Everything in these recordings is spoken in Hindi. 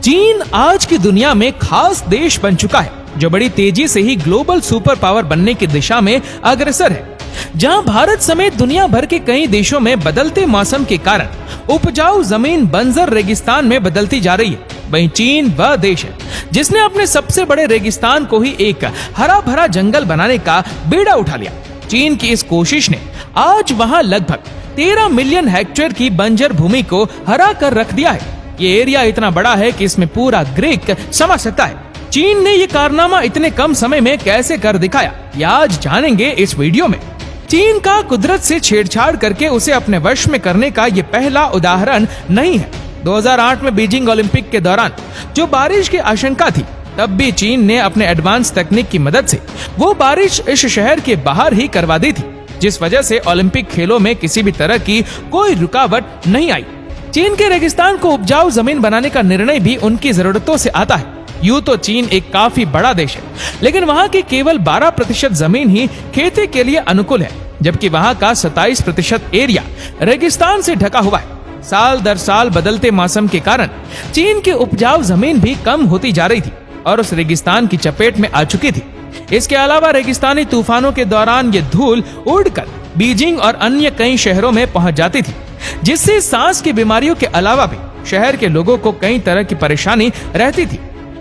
चीन आज की दुनिया में खास देश बन चुका है, जो बड़ी तेजी से ही ग्लोबल सुपर पावर बनने की दिशा में अग्रसर है। जहां भारत समेत दुनिया भर के कई देशों में बदलते मौसम के कारण उपजाऊ जमीन बंजर रेगिस्तान में बदलती जा रही है, वहीं चीन वह देश है जिसने अपने सबसे बड़े रेगिस्तान को ही एक हरा भरा जंगल बनाने का बीड़ा उठा लिया। चीन की इस कोशिश ने आज वहां लगभग 13 मिलियन हेक्टेयर की बंजर भूमि को हरा कर रख दिया है। ये एरिया इतना बड़ा है कि इसमें पूरा ग्रीक समा सकता है। चीन ने ये कारनामा इतने कम समय में कैसे कर दिखाया, ये आज जानेंगे इस वीडियो में। चीन का कुदरत से छेड़छाड़ करके उसे अपने वश में करने का ये पहला उदाहरण नहीं है। 2008 में बीजिंग ओलंपिक के दौरान जो बारिश की आशंका थी, तब भी चीन ने अपने एडवांस तकनीक की मदद से वो बारिश इस शहर के बाहर ही करवा दी थी, जिस वजह से ओलंपिक खेलों में किसी भी तरह की कोई रुकावट नहीं आई। चीन के रेगिस्तान को उपजाऊ जमीन बनाने का निर्णय भी उनकी जरूरतों से आता है। यूं तो चीन एक काफी बड़ा देश है, लेकिन वहां की केवल 12% जमीन ही खेती के लिए अनुकूल है, जबकि वहां का 27% एरिया रेगिस्तान से ढका हुआ है। साल दर साल बदलते मौसम के कारण चीन की उपजाऊ जमीन भी कम होती जा रही थी और उस रेगिस्तान की चपेट में आ चुकी थी। इसके अलावा रेगिस्तानी तूफानों के दौरान ये धूल उड़कर बीजिंग और अन्य कई शहरों में पहुंच जाती थी, जिससे सांस की बीमारियों के अलावा भी शहर के लोगों को कई तरह की परेशानी रहती थी।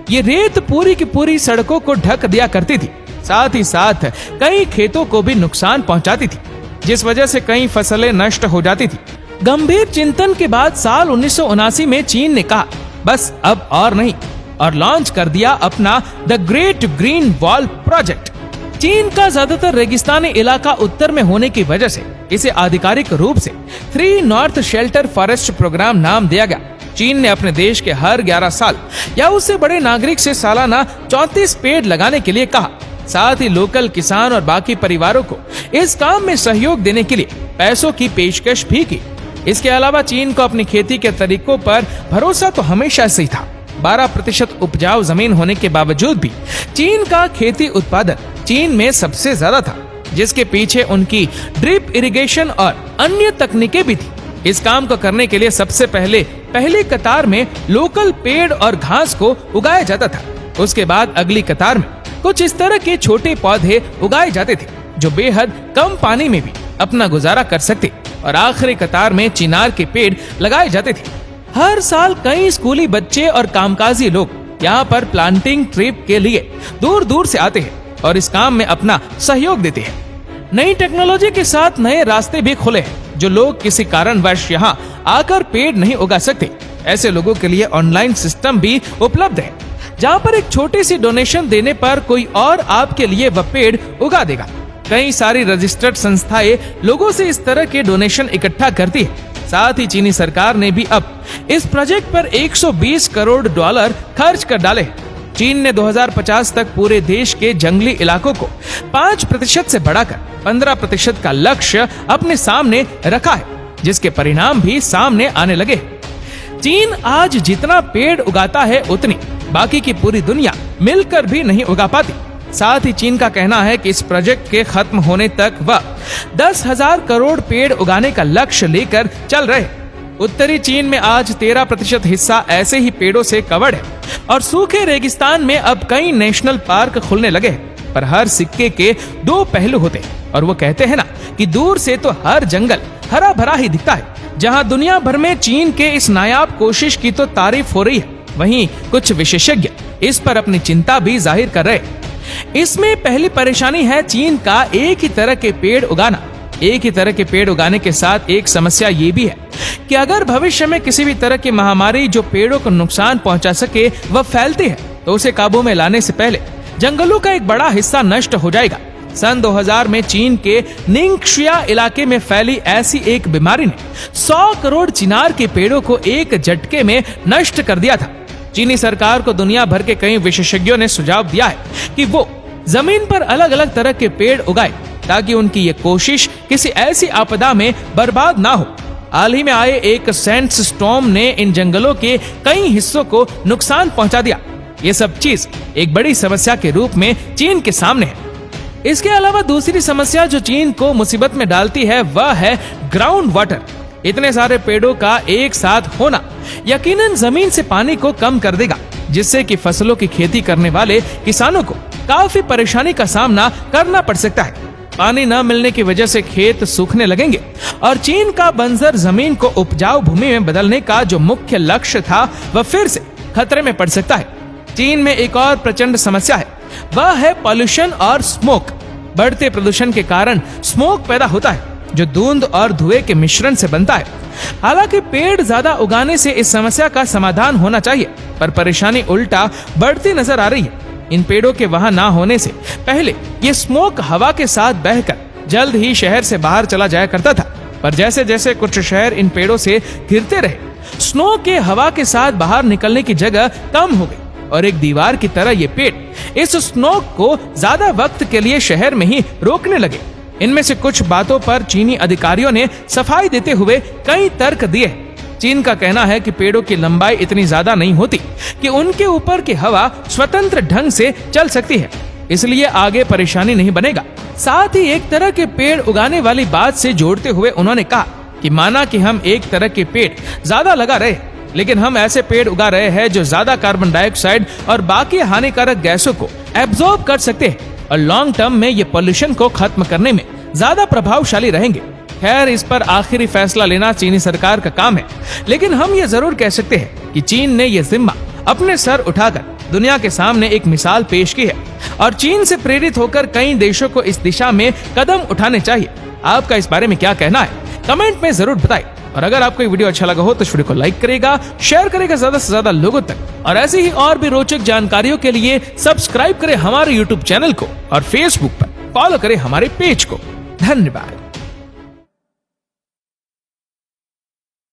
ये रेत पूरी की पूरी सड़कों को ढक दिया करती थी, साथ ही साथ कई खेतों को भी नुकसान पहुंचाती थी, जिस वजह से कई फसलें नष्ट हो जाती थी। गंभीर चिंतन के बाद साल 1979 में चीन ने कहा बस अब और नहीं, और लॉन्च कर दिया अपना the great green wall project. चीन का ज्यादातर रेगिस्तानी इलाका उत्तर में होने की वजह से इसे आधिकारिक रूप से 3 नॉर्थ शेल्टर फॉरेस्ट प्रोग्राम नाम दिया गया। चीन ने अपने देश के हर 11 साल या उससे बड़े नागरिक से सालाना 34 पेड़ लगाने के लिए कहा। साथ ही लोकल किसान और बाकी परिवारों को इस काम में सहयोग देने के लिए पैसों की पेशकश भी की। इसके अलावा चीन को अपनी खेती के तरीकों पर भरोसा तो हमेशा से ही था। 12% उपजाऊ जमीन होने के बावजूद भी चीन का खेती उत्पादन चीन में सबसे ज्यादा था, जिसके पीछे उनकी ड्रिप इरिगेशन और अन्य तकनीकें भी थी। इस काम को करने के लिए सबसे पहले कतार में लोकल पेड़ और घास को उगाया जाता था। उसके बाद अगली कतार में कुछ इस तरह के छोटे पौधे उगाए जाते थे, जो बेहद कम पानी में भी अपना गुजारा कर सकते, और आखिरी कतार में चिनार के पेड़ लगाए जाते थे। हर साल कई स्कूली बच्चे और कामकाजी लोग यहाँ पर प्लांटिंग ट्रिप के लिए दूर दूर से आते हैं और इस काम में अपना सहयोग देते हैं। नई टेक्नोलॉजी के साथ नए रास्ते भी खुले हैं, जो लोग किसी कारणवश यहाँ आकर पेड़ नहीं उगा सकते, ऐसे लोगों के लिए ऑनलाइन सिस्टम भी उपलब्ध है, जहाँ पर एक छोटी सी डोनेशन देने पर कोई और आपके लिए वह पेड़ उगा देगा। कई सारी रजिस्टर्ड संस्थाएं लोगों से इस तरह के डोनेशन इकट्ठा करती है। साथ ही चीनी सरकार ने भी अब इस प्रोजेक्ट पर $120 करोड़ खर्च कर डाले। चीन ने 2050 तक पूरे देश के जंगली इलाकों को 5% से बढ़ाकर 15% का लक्ष्य अपने सामने रखा है, जिसके परिणाम भी सामने आने लगे। चीन आज जितना पेड़ उगाता है, उतनी बाकी की पूरी दुनिया मिलकर भी नहीं उगा पाती। साथ ही चीन का कहना है कि इस प्रोजेक्ट के खत्म होने तक वह 10,000 करोड़ पेड़ उगाने का लक्ष्य लेकर चल रहे। उत्तरी चीन में आज 13% हिस्सा ऐसे ही पेड़ों से कवर्ड है, और सूखे रेगिस्तान में अब कई नेशनल पार्क खुलने लगे हैं। पर हर सिक्के के 2 पहलू होते हैं, और वो कहते हैं ना कि दूर से तो हर जंगल हरा भरा ही दिखता है। जहां दुनिया भर में चीन के इस नायाब कोशिश की तो तारीफ हो रही है, वहीं कुछ विशेषज्ञ इस पर अपनी चिंता भी जाहिर कर रहे हैं। इसमें पहली परेशानी है चीन का एक ही तरह के पेड़ उगाना। एक ही तरह के पेड़ उगाने के साथ एक समस्या ये भी है कि अगर भविष्य में किसी भी तरह की महामारी जो पेड़ों को नुकसान पहुंचा सके वह फैलती है, तो उसे काबू में लाने से पहले जंगलों का एक बड़ा हिस्सा नष्ट हो जाएगा। सन 2000 में चीन के निंगशिया इलाके में फैली ऐसी एक बीमारी ने 100 करोड़ चिनार के पेड़ों को एक झटके में नष्ट कर दिया था। चीनी सरकार को दुनिया भर के कई विशेषज्ञों ने सुझाव दिया है कि वो जमीन पर अलग अलग तरह के पेड़ उगाए, ताकि उनकी ये कोशिश किसी ऐसी आपदा में बर्बाद ना हो। हाल ही में आए एक सैंड स्टॉर्म ने इन जंगलों के कई हिस्सों को नुकसान पहुंचा दिया। ये सब चीज एक बड़ी समस्या के रूप में चीन के सामने है। इसके अलावा दूसरी समस्या जो चीन को मुसीबत में डालती है वह है ग्राउंड वाटर। इतने सारे पेड़ों का एक साथ होना यकीनन जमीन से पानी को कम कर देगा, जिससे कि फसलों की खेती करने वाले किसानों को काफी परेशानी का सामना करना पड़ सकता है। पानी न मिलने की वजह से खेत सूखने लगेंगे और चीन का बंजर जमीन को उपजाऊ भूमि में बदलने का जो मुख्य लक्ष्य था वह फिर से खतरे में पड़ सकता है। चीन में एक और प्रचंड समस्या है, वह है पॉल्यूशन और स्मोक। बढ़ते प्रदूषण के कारण स्मोक पैदा होता है, जो धुंध और धुएं के मिश्रण से बनता है। हालांकि पेड़ ज्यादा उगाने से इस समस्या का समाधान होना चाहिए, पर परेशानी उल्टा बढ़ती नजर आ रही है। इन पेड़ों के वहां ना होने से पहले ये स्मोक हवा के साथ बहकर जल्द ही शहर से बाहर चला जाया करता था, पर जैसे जैसे कुछ शहर इन पेड़ों से घिरते रहे, स्नो के हवा के साथ बाहर निकलने की जगह कम हो गई और एक दीवार की तरह ये पेड़ इस स्नो को ज्यादा वक्त के लिए शहर में ही रोकने लगे। इनमें से कुछ बातों पर चीनी अधिकारियों ने सफाई देते हुए कई तर्क दिए। चीन का कहना है कि पेड़ों की लंबाई इतनी ज्यादा नहीं होती कि उनके ऊपर की हवा स्वतंत्र ढंग से चल सकती है, इसलिए आगे परेशानी नहीं बनेगा। साथ ही एक तरह के पेड़ उगाने वाली बात से जोड़ते हुए उन्होंने कहा कि माना कि हम एक तरह के पेड़ ज्यादा लगा रहे, लेकिन हम ऐसे पेड़ उगा रहे हैं जो ज्यादा कार्बन डाइऑक्साइड और बाकी हानिकारक गैसों को एब्जॉर्ब कर सकते हैं और लॉन्ग टर्म में ये पॉल्यूशन को खत्म करने में ज्यादा प्रभावशाली रहेंगे। खैर, इस पर आखिरी फैसला लेना चीनी सरकार का काम है, लेकिन हम ये जरूर कह सकते हैं कि चीन ने ये जिम्मा अपने सर उठाकर दुनिया के सामने एक मिसाल पेश की है और चीन से प्रेरित होकर कई देशों को इस दिशा में कदम उठाने चाहिए। आपका इस बारे में क्या कहना है, कमेंट में जरूर बताएं। और अगर आपको ये वीडियो अच्छा लगा हो तो इस वीडियो को लाइक करेगा, शेयर करेगा ज्यादा से ज्यादा लोगों तक, और ऐसी ही और भी रोचक जानकारियों के लिए सब्सक्राइब करें हमारे YouTube चैनल को और Facebook पर फॉलो करें हमारे पेज को। धन्यवाद।